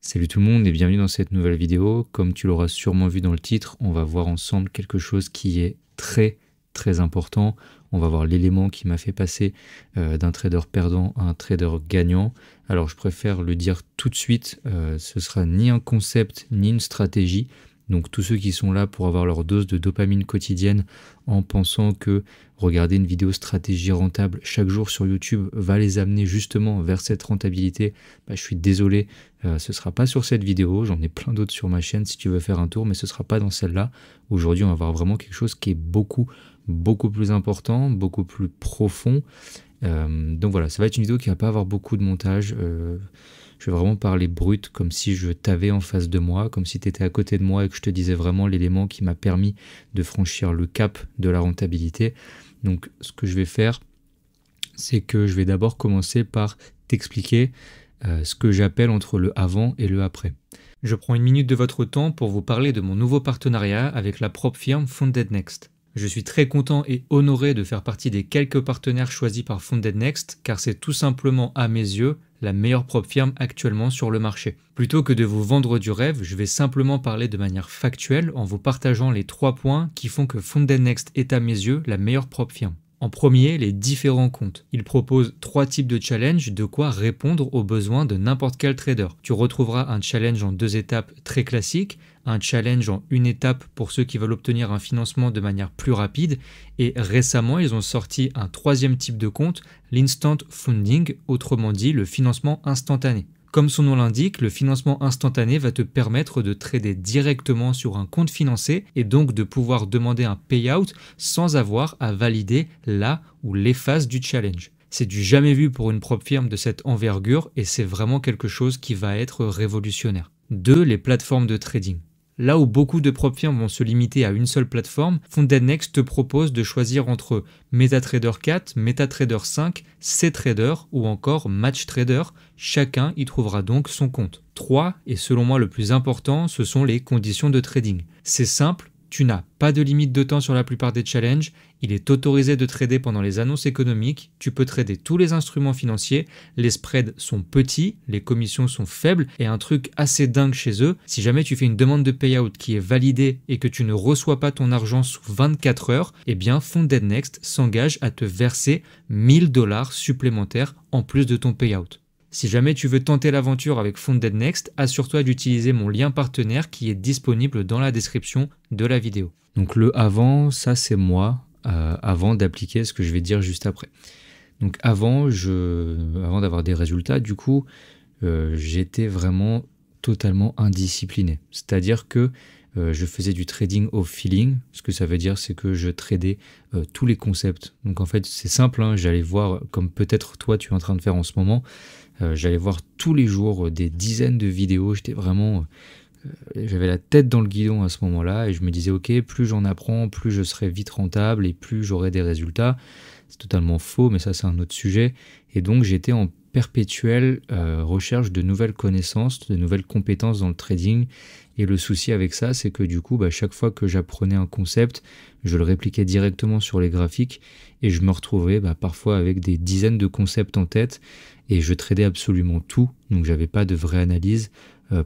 Salut tout le monde et bienvenue dans cette nouvelle vidéo. Comme tu l'auras sûrement vu dans le titre, on va voir ensemble quelque chose qui est très important. On va voir l'élément qui m'a fait passer d'un trader perdant à un trader gagnant. Alors je préfère le dire tout de suite, ce sera ni un concept ni une stratégie. Donc tous ceux qui sont là pour avoir leur dose de dopamine quotidienne en pensant que regarder une vidéo stratégie rentable chaque jour sur YouTube va les amener justement vers cette rentabilité, je suis désolé, ce ne sera pas sur cette vidéo, j'en ai plein d'autres sur ma chaîne si tu veux faire un tour, mais ce ne sera pas dans celle-là. Aujourd'hui on va voir vraiment quelque chose qui est beaucoup plus important, beaucoup plus profond. Donc voilà, ça va être une vidéo qui va pas avoir beaucoup de montage. Je vais vraiment parler brut, comme si je t'avais en face de moi, comme si tu étais à côté de moi et que je te disais vraiment l'élément qui m'a permis de franchir le cap de la rentabilité. Donc ce que je vais faire, c'est que je vais d'abord commencer par t'expliquer ce que j'appelle entre le avant et le après. Je prends une minute de votre temps pour vous parler de mon nouveau partenariat avec la propre firme Founded Next. Je suis très content et honoré de faire partie des quelques partenaires choisis par Founded Next, car c'est tout simplement, à mes yeux, la meilleure propre firme actuellement sur le marché. Plutôt que de vous vendre du rêve, je vais simplement parler de manière factuelle en vous partageant les 3 points qui font que Founded Next est à mes yeux la meilleure propre firme. En premier, les différents comptes. Ils proposent 3 types de challenges, de quoi répondre aux besoins de n'importe quel trader. Tu retrouveras un challenge en 2 étapes très classique, un challenge en 1 étape pour ceux qui veulent obtenir un financement de manière plus rapide, et récemment ils ont sorti un 3e type de compte, l'instant funding, autrement dit le financement instantané. Comme son nom l'indique, le financement instantané va te permettre de trader directement sur un compte financé et donc de pouvoir demander un payout sans avoir à valider la ou les phases du challenge. C'est du jamais vu pour une propre firme de cette envergure et c'est vraiment quelque chose qui va être révolutionnaire. 2. Les plateformes de trading. Là où beaucoup de propres firmes vont se limiter à une seule plateforme, Founded Next te propose de choisir entre MetaTrader 4, MetaTrader 5, CTrader ou encore MatchTrader. Chacun y trouvera donc son compte. 3, et selon moi le plus important, ce sont les conditions de trading. C'est simple, tu n'as pas de limite de temps sur la plupart des challenges, il est autorisé de trader pendant les annonces économiques, tu peux trader tous les instruments financiers, les spreads sont petits, les commissions sont faibles et un truc assez dingue chez eux, si jamais tu fais une demande de payout qui est validée et que tu ne reçois pas ton argent sous 24 heures, eh bien Founded Next s'engage à te verser 1000 $ supplémentaires en plus de ton payout. Si jamais tu veux tenter l'aventure avec Founded Next, assure-toi d'utiliser mon lien partenaire qui est disponible dans la description de la vidéo. Donc le avant, ça c'est moi, avant d'appliquer ce que je vais dire juste après. Donc avant d'avoir des résultats, du coup, j'étais vraiment totalement indiscipliné. C'est-à-dire que je faisais du trading au feeling. Ce que ça veut dire, c'est que je tradais tous les concepts. Donc en fait, c'est simple, hein, j'allais voir, comme peut-être toi tu es en train de faire en ce moment, j'allais voir tous les jours des dizaines de vidéos. J'étais vraiment... j'avais la tête dans le guidon à ce moment-là et je me disais, ok, plus j'en apprends, plus je serai vite rentable et plus j'aurai des résultats. C'est totalement faux, mais ça c'est un autre sujet. Et donc j'étais en perpétuelle recherche de nouvelles connaissances, de nouvelles compétences dans le trading. Et le souci avec ça, c'est que du coup, chaque fois que j'apprenais un concept, je le répliquais directement sur les graphiques et je me retrouvais parfois avec des dizaines de concepts en tête et je tradais absolument tout. Donc j'avais pas de vraie analyse,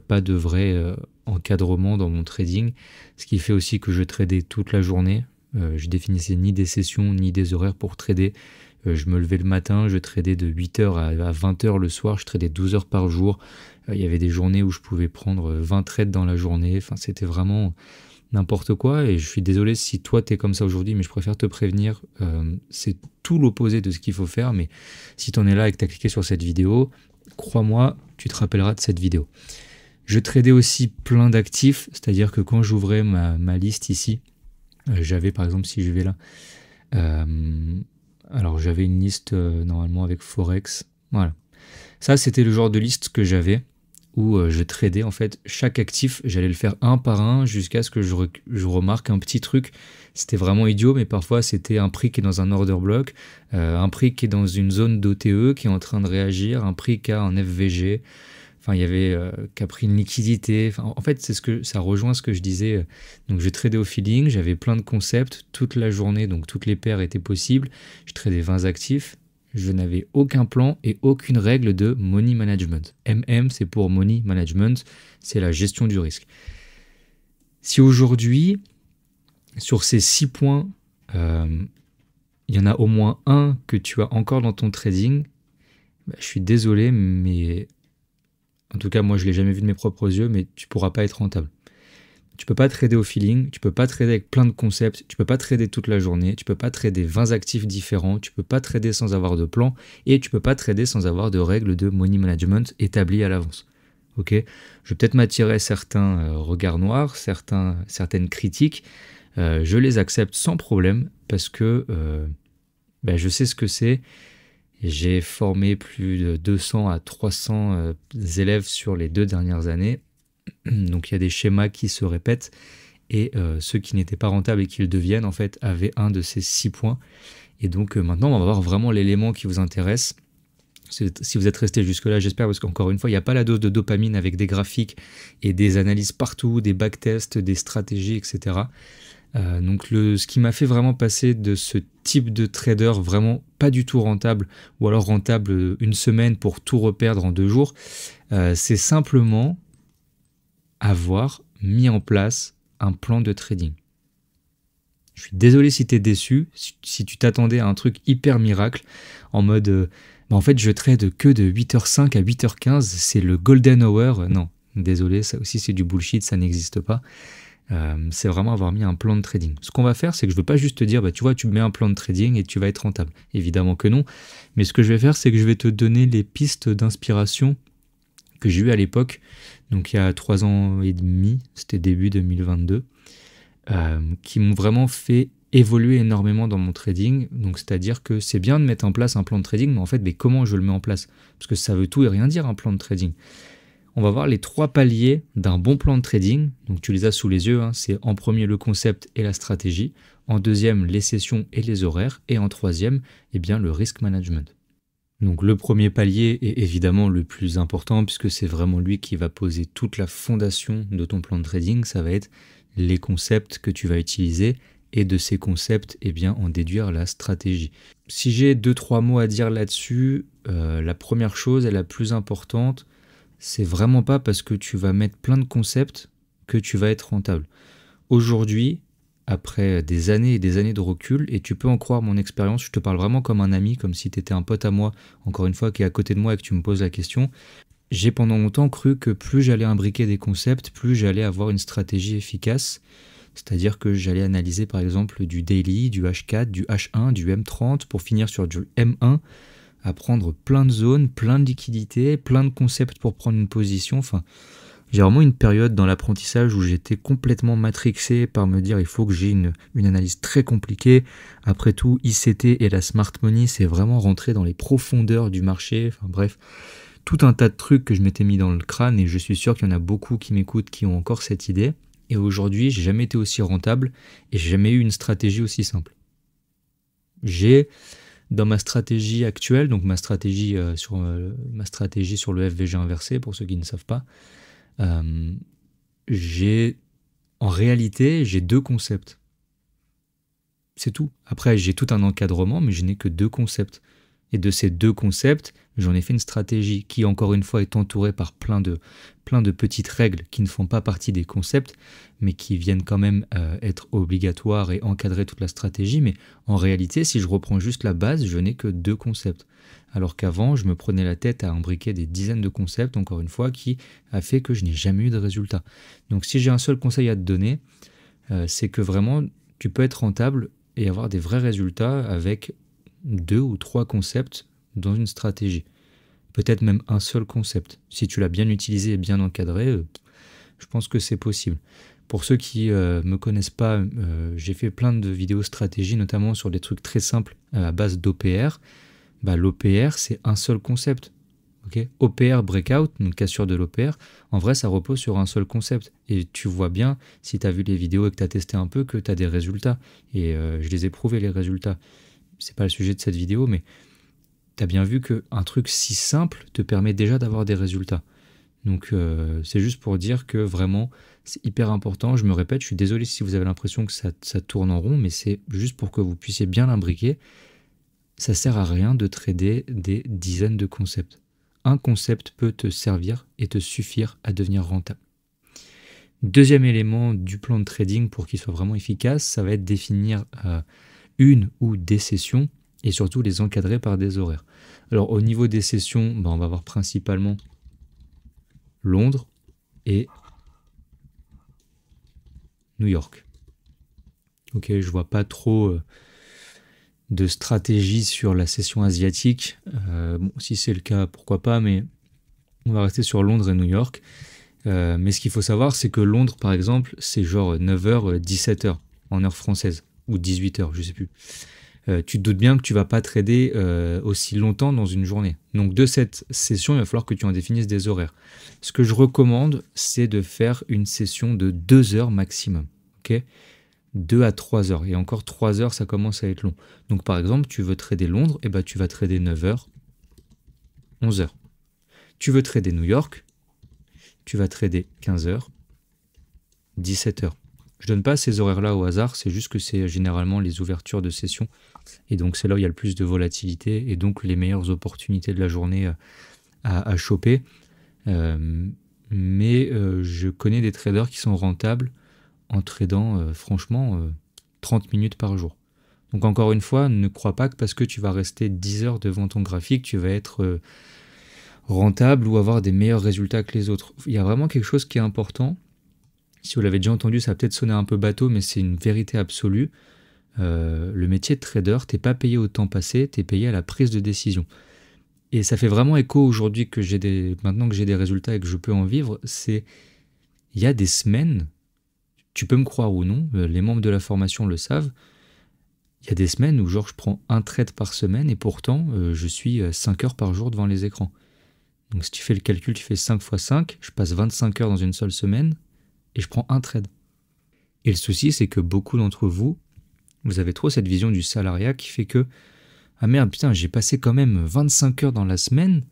pas de vrai encadrement dans mon trading, ce qui fait aussi que je tradais toute la journée. Je définissais ni des sessions ni des horaires pour trader. Je me levais le matin, je tradais de 8h à 20h le soir, je tradais 12 heures par jour. Il y avait des journées où je pouvais prendre 20 trades dans la journée. Enfin, c'était vraiment n'importe quoi. Et je suis désolé si toi, tu es comme ça aujourd'hui, mais je préfère te prévenir. C'est tout l'opposé de ce qu'il faut faire. Mais si tu en es là et que tu as cliqué sur cette vidéo, crois-moi, tu te rappelleras de cette vidéo. Je tradais aussi plein d'actifs, c'est-à-dire que quand j'ouvrais ma liste ici, j'avais par exemple, si je vais là, alors j'avais une liste normalement avec Forex, voilà. Ça c'était le genre de liste que j'avais où je tradais en fait chaque actif, j'allais le faire un par un jusqu'à ce que je remarque un petit truc. C'était vraiment idiot, mais parfois c'était un prix qui est dans un order block, un prix qui est dans une zone d'OTE qui est en train de réagir, un prix qui a un FVG. Enfin, il y avait qui a pris une liquidité. Enfin, en fait, ça rejoint ce que je disais. Donc, je tradais au feeling, j'avais plein de concepts toute la journée, donc toutes les paires étaient possibles. Je tradais 20 actifs, je n'avais aucun plan et aucune règle de money management. MM, c'est pour money management, c'est la gestion du risque. Si aujourd'hui, sur ces 6 points, il y en a au moins un que tu as encore dans ton trading, bah, je suis désolé, mais en tout cas, moi, je ne l'ai jamais vu de mes propres yeux, mais tu ne pourras pas être rentable. Tu ne peux pas trader au feeling, tu ne peux pas trader avec plein de concepts, tu ne peux pas trader toute la journée, tu ne peux pas trader 20 actifs différents, tu ne peux pas trader sans avoir de plan et tu ne peux pas trader sans avoir de règles de money management établies à l'avance. Okay, je vais peut-être m'attirer certains regards noirs, certaines critiques, je les accepte sans problème parce que je sais ce que c'est. J'ai formé plus de 200 à 300 élèves sur les 2 dernières années. Donc il y a des schémas qui se répètent et ceux qui n'étaient pas rentables et qui le deviennent en fait avaient un de ces 6 points. Et donc maintenant on va voir vraiment l'élément qui vous intéresse. Si vous êtes resté jusque là, j'espère, parce qu'encore une fois, il n'y a pas la dose de dopamine avec des graphiques et des analyses partout, des backtests, des stratégies, etc. Donc ce qui m'a fait vraiment passer de ce type de trader vraiment pas du tout rentable, ou alors rentable une semaine pour tout reperdre en 2 jours, c'est simplement avoir mis en place un plan de trading. Je suis désolé si tu es déçu, si tu t'attendais à un truc hyper miracle, en mode en fait je trade que de 8h05 à 8h15, c'est le golden hour. Non, désolé, ça aussi c'est du bullshit, ça n'existe pas. C'est vraiment avoir mis un plan de trading. Ce qu'on va faire, c'est que je ne veux pas juste te dire, tu vois, tu mets un plan de trading et tu vas être rentable. Évidemment que non. Mais ce que je vais faire, c'est que je vais te donner les pistes d'inspiration que j'ai eues à l'époque, donc il y a 3 ans et demi, c'était début 2022, qui m'ont vraiment fait évoluer énormément dans mon trading. Donc c'est-à-dire que c'est bien de mettre en place un plan de trading, mais en fait, comment je le mets en place? Parce que ça veut tout et rien dire, un plan de trading. On va voir les 3 paliers d'un bon plan de trading. Donc tu les as sous les yeux, hein. C'est en premier le concept et la stratégie, en deuxième les sessions et les horaires, et en troisième le risk management. Donc le premier palier est évidemment le plus important puisque c'est vraiment lui qui va poser toute la fondation de ton plan de trading. Ça va être les concepts que tu vas utiliser et de ces concepts en déduire la stratégie. Si j'ai 2-3 mots à dire là-dessus, la première chose et la plus importante, c'est vraiment pas parce que tu vas mettre plein de concepts que tu vas être rentable. Aujourd'hui, après des années et des années de recul, et tu peux en croire mon expérience, je te parle vraiment comme un ami, comme si tu étais un pote à moi, encore une fois, qui est à côté de moi et que tu me poses la question, j'ai pendant longtemps cru que plus j'allais imbriquer des concepts, plus j'allais avoir une stratégie efficace, c'est-à-dire que j'allais analyser par exemple du daily, du H4, du H1, du M30, pour finir sur du M1, à prendre plein de zones, plein de liquidités, plein de concepts pour prendre une position. Enfin, j'ai vraiment une période dans l'apprentissage où j'étais complètement matrixé par me dire il faut que j'ai une analyse très compliquée. Après tout, ICT et la smart money, c'est vraiment rentrer dans les profondeurs du marché. Enfin bref, tout un tas de trucs que je m'étais mis dans le crâne et je suis sûr qu'il y en a beaucoup qui m'écoutent qui ont encore cette idée. Et aujourd'hui, j'ai jamais été aussi rentable et j'ai jamais eu une stratégie aussi simple. Dans ma stratégie actuelle, donc ma stratégie sur le FVG inversé, pour ceux qui ne savent pas, en réalité, j'ai 2 concepts. C'est tout. Après, j'ai tout un encadrement, mais je n'ai que 2 concepts. Et de ces 2 concepts, j'en ai fait une stratégie qui, encore une fois, est entourée par plein de petites règles qui ne font pas partie des concepts, mais qui viennent quand même être obligatoires et encadrer toute la stratégie. Mais en réalité, si je reprends juste la base, je n'ai que 2 concepts. Alors qu'avant, je me prenais la tête à imbriquer des dizaines de concepts, encore une fois, qui a fait que je n'ai jamais eu de résultat. Donc si j'ai un seul conseil à te donner, c'est que vraiment, tu peux être rentable et avoir des vrais résultats avec 2 ou 3 concepts dans une stratégie. Peut-être même un seul concept. Si tu l'as bien utilisé et bien encadré, je pense que c'est possible. Pour ceux qui me connaissent pas, j'ai fait plein de vidéos stratégie, notamment sur des trucs très simples à base d'OPR. L'OPR, c'est un seul concept. Okay, OPR breakout, donc cassure de l'OPR, en vrai ça repose sur un seul concept et tu vois bien si tu as vu les vidéos et que tu as testé un peu que tu as des résultats et je les ai prouvés les résultats. C'est pas le sujet de cette vidéo, mais tu as bien vu qu'un truc si simple te permet déjà d'avoir des résultats. Donc c'est juste pour dire que vraiment c'est hyper important. Je me répète, je suis désolé si vous avez l'impression que ça tourne en rond, mais c'est juste pour que vous puissiez bien l'imbriquer. ça sert à rien de trader des dizaines de concepts. Un concept peut te servir et te suffire à devenir rentable. Deuxième élément du plan de trading pour qu'il soit vraiment efficace, ça va être définir une ou des sessions et surtout les encadrer par des horaires. Alors au niveau des sessions, on va voir principalement Londres et New York. Ok, je vois pas trop de stratégie sur la session asiatique. Si c'est le cas, pourquoi pas, mais on va rester sur Londres et New York. Mais ce qu'il faut savoir, c'est que Londres, par exemple, c'est genre 9h, 17h en heure française, ou 18h, je sais plus. Tu te doutes bien que tu vas pas trader aussi longtemps dans une journée. Donc de cette session, il va falloir que tu en définisses des horaires. Ce que je recommande, c'est de faire une session de 2 heures maximum. Ok, 2 à 3 heures. Et encore 3 heures, ça commence à être long. Donc par exemple, tu veux trader Londres, et tu vas trader 9h, 11h. Tu veux trader New York, tu vas trader 15h, 17h. Je donne pas ces horaires-là au hasard, c'est juste que c'est généralement les ouvertures de session. Et donc c'est là où il y a le plus de volatilité et donc les meilleures opportunités de la journée à choper. Mais je connais des traders qui sont rentables en tradant franchement 30 minutes par jour. Donc encore une fois, ne crois pas que parce que tu vas rester 10 heures devant ton graphique, tu vas être rentable ou avoir des meilleurs résultats que les autres. Il y a vraiment quelque chose qui est important. Si vous l'avez déjà entendu, ça va peut-être sonner un peu bateau, mais c'est une vérité absolue. Le métier de trader, t'es pas payé au temps passé, t'es payé à la prise de décision. Et ça fait vraiment écho aujourd'hui que maintenant que j'ai des résultats et que je peux en vivre, il y a des semaines, tu peux me croire ou non, les membres de la formation le savent, il y a des semaines où genre je prends un trade par semaine et pourtant je suis 5 heures par jour devant les écrans. Donc si tu fais le calcul, tu fais 5 x 5, je passe 25 heures dans une seule semaine et je prends un trade. Et le souci, c'est que beaucoup d'entre vous, vous avez trop cette vision du salariat qui fait que ah merde, putain, j'ai passé quand même 25 heures dans la semaine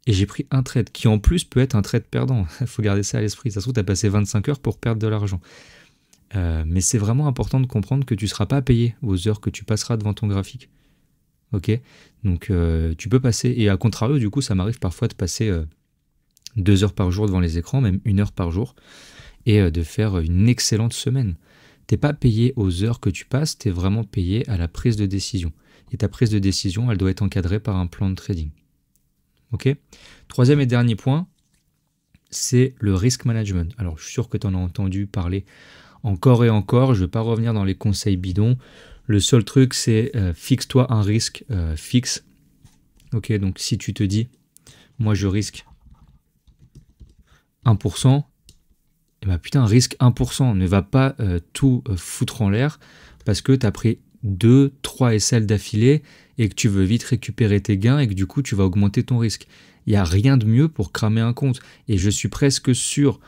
et j'ai pris un trade qui en plus peut être un trade perdant. Il faut garder ça à l'esprit. Ça se trouve, tu as passé 25 heures pour perdre de l'argent. Mais c'est vraiment important de comprendre que tu ne seras pas payé aux heures que tu passeras devant ton graphique. Ok, donc tu peux passer, et à contrario, du coup, ça m'arrive parfois de passer 2 heures par jour devant les écrans, même 1 heure par jour, et de faire une excellente semaine. T'es pas payé aux heures que tu passes, tu es vraiment payé à la prise de décision. Et ta prise de décision, elle doit être encadrée par un plan de trading. Ok ? Troisième et dernier point, c'est le risk management. Alors, je suis sûr que tu en as entendu parler encore et encore, je ne vais pas revenir dans les conseils bidons. Le seul truc, c'est fixe-toi un risque fixe. Ok, donc si tu te dis, moi je risque 1%, et bah putain, risque 1%, ne va pas tout foutre en l'air parce que tu as pris 2-3 SL d'affilée et que tu veux vite récupérer tes gains et que du coup tu vas augmenter ton risque. Il n'y a rien de mieux pour cramer un compte. Et je suis presque sûr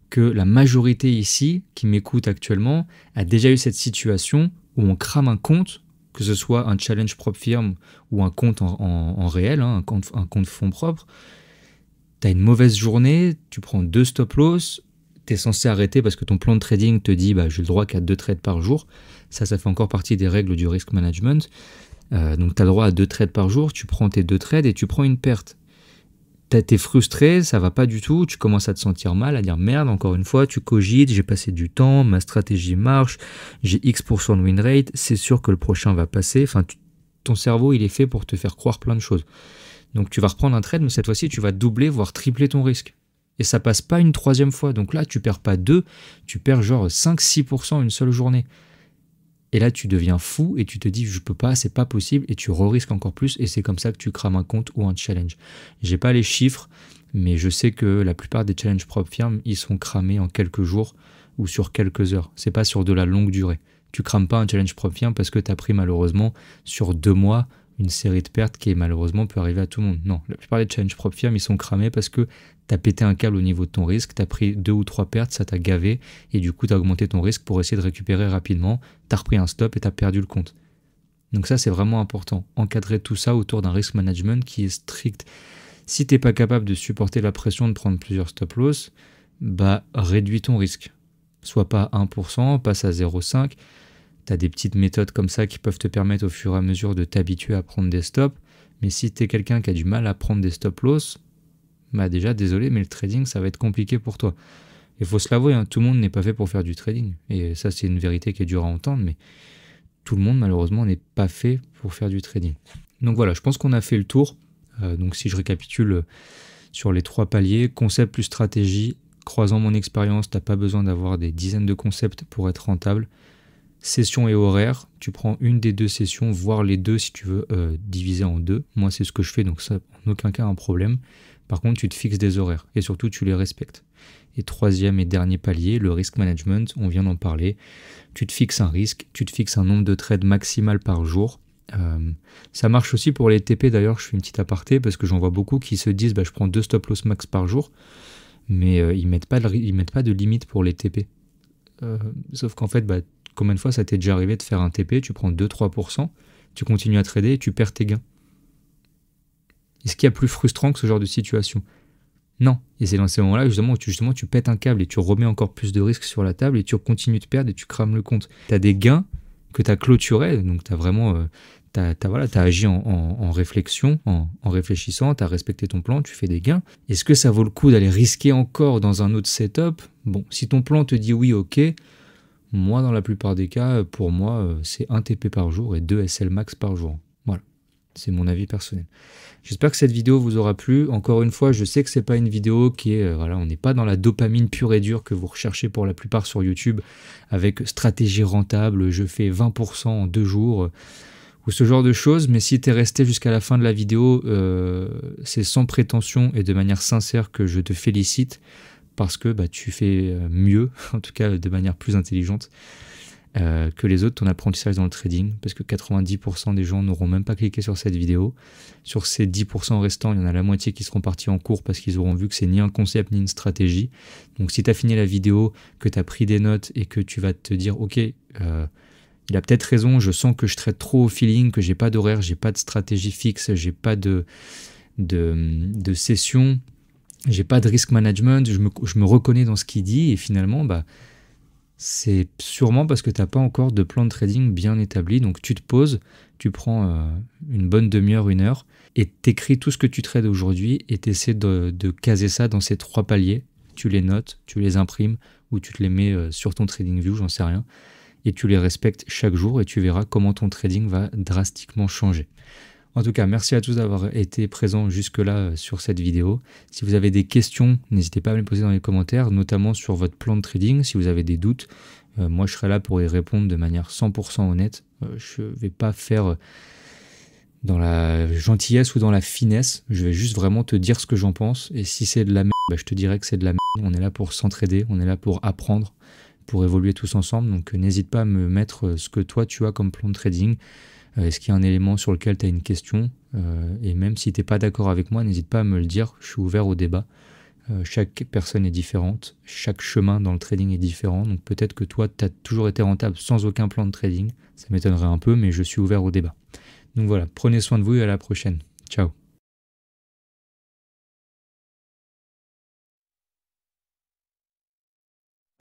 que la majorité ici, qui m'écoute actuellement, a déjà eu cette situation où on crame un compte, que ce soit un challenge propre firme ou un compte en réel, hein, un compte fonds propre. Tu as une mauvaise journée, tu prends 2 stop loss, tu es censé arrêter parce que ton plan de trading te dit j'ai le droit qu'à 2 trades par jour. Ça fait encore partie des règles du risk management. Donc tu as le droit à 2 trades par jour, tu prends tes 2 trades et tu prends une perte. T'es frustré, ça va pas du tout, tu commences à te sentir mal, à dire merde, encore une fois, tu cogites, j'ai passé du temps, ma stratégie marche, j'ai X% de win rate, c'est sûr que le prochain va passer. Enfin, ton cerveau, il est fait pour te faire croire plein de choses. Donc tu vas reprendre un trade, mais cette fois-ci, tu vas doubler, voire tripler ton risque. Et ça passe pas une 3e fois. Donc là, tu perds pas 2, tu perds genre 5-6% une seule journée. Et là, tu deviens fou et tu te dis, je peux pas, c'est pas possible, et tu re-risques encore plus, et c'est comme ça que tu crames un compte ou un challenge. J'ai pas les chiffres, mais je sais que la plupart des challenges propres firmes, ils sont cramés en quelques jours ou sur quelques heures. C'est pas sur de la longue durée. Tu crames pas un challenge propre firme parce que tu as pris malheureusement sur 2 mois une série de pertes qui malheureusement peut arriver à tout le monde. Non, la plupart des challenges propre firme, ils sont cramés parce que tu as pété un câble au niveau de ton risque, tu as pris 2 ou 3 pertes, ça t'a gavé, et du coup tu as augmenté ton risque pour essayer de récupérer rapidement, tu as repris un stop et tu as perdu le compte. Donc ça, c'est vraiment important. Encadrer tout ça autour d'un risk management qui est strict. Si tu n'es pas capable de supporter la pression de prendre plusieurs stop loss, réduis ton risque. Soit pas 1%, passe à 0,5%. Tu as des petites méthodes comme ça qui peuvent te permettre au fur et à mesure de t'habituer à prendre des stops. Mais si tu es quelqu'un qui a du mal à prendre des stop loss, bah déjà désolé, mais le trading, ça va être compliqué pour toi. Il faut se l'avouer, hein, tout le monde n'est pas fait pour faire du trading. Et ça, c'est une vérité qui est dure à entendre, mais tout le monde, malheureusement, n'est pas fait pour faire du trading. Donc voilà, je pense qu'on a fait le tour. Donc si je récapitule sur les 3 paliers, concept plus stratégie, croisant mon expérience, tu n'as pas besoin d'avoir des dizaines de concepts pour être rentable. Session et horaire, tu prends une des 2 sessions, voire les 2 si tu veux diviser en 2. Moi, c'est ce que je fais, donc ça, en aucun cas un problème. Par contre, tu te fixes des horaires et surtout, tu les respectes. Et 3e et dernier palier, le risk management, on vient d'en parler. Tu te fixes un risque, tu te fixes un nombre de trades maximal par jour. Ça marche aussi pour les TP, d'ailleurs, je fais une petite aparté parce que j'en vois beaucoup qui se disent je prends 2 stop loss max par jour, mais ils mettent pas de limite pour les TP. Sauf qu'en fait, combien de fois ça t'est déjà arrivé de faire un TP, tu prends 2-3%, tu continues à trader et tu perds tes gains. Est-ce qu'il y a plus frustrant que ce genre de situation? Non. Et c'est dans ces moments-là justement où tu pètes un câble et tu remets encore plus de risques sur la table et tu continues de perdre et tu crames le compte. Tu as des gains que tu as clôturés, donc tu as vraiment t'as agi en réflexion, en réfléchissant, tu as respecté ton plan, tu fais des gains. Est-ce que ça vaut le coup d'aller risquer encore dans un autre setup? Bon, si ton plan te dit oui, ok, moi dans la plupart des cas, pour moi, c'est 1 TP par jour et 2 SL max par jour. Voilà, c'est mon avis personnel. J'espère que cette vidéo vous aura plu. Encore une fois, je sais que c'est pas une vidéo qui est, on n'est pas dans la dopamine pure et dure que vous recherchez pour la plupart sur YouTube, avec stratégie rentable, je fais 20% en 2 jours, ou ce genre de choses. Mais si tu es resté jusqu'à la fin de la vidéo, c'est sans prétention et de manière sincère que je te félicite, parce que tu fais mieux, en tout cas de manière plus intelligente, que les autres, ton apprentissage dans le trading, parce que 90% des gens n'auront même pas cliqué sur cette vidéo. Sur ces 10% restants, il y en a la moitié qui seront partis en cours parce qu'ils auront vu que c'est ni un concept ni une stratégie. Donc si tu as fini la vidéo, que tu as pris des notes et que tu vas te dire ok, il a peut-être raison, je sens que je traite trop au feeling, que j'ai pas d'horaire, j'ai pas de stratégie fixe, j'ai pas de session, j'ai pas de risk management, je me reconnais dans ce qu'il dit et finalement c'est sûrement parce que tu n'as pas encore de plan de trading bien établi. Donc tu te poses, tu prends une bonne demi-heure, 1 heure, et t'écris tout ce que tu trades aujourd'hui et tu essaies de caser ça dans ces 3 paliers. Tu les notes, tu les imprimes ou tu te les mets sur ton TradingView, j'en sais rien. Et tu les respectes chaque jour et tu verras comment ton trading va drastiquement changer. En tout cas, merci à tous d'avoir été présents jusque-là sur cette vidéo. Si vous avez des questions, n'hésitez pas à me les poser dans les commentaires, notamment sur votre plan de trading. Si vous avez des doutes, moi je serai là pour y répondre de manière 100% honnête. Je ne vais pas faire dans la gentillesse ou dans la finesse. Je vais juste vraiment te dire ce que j'en pense. Et si c'est de la merde, je te dirai que c'est de la merde. On est là pour s'entraider, on est là pour apprendre, pour évoluer tous ensemble. Donc n'hésite pas à me mettre ce que toi tu as comme plan de trading. Est-ce qu'il y a un élément sur lequel tu as une question? Et même si tu n'es pas d'accord avec moi, n'hésite pas à me le dire, je suis ouvert au débat. Chaque personne est différente, chaque chemin dans le trading est différent, donc peut-être que toi, tu as toujours été rentable sans aucun plan de trading, ça m'étonnerait un peu, mais je suis ouvert au débat. Donc voilà, prenez soin de vous et à la prochaine. Ciao.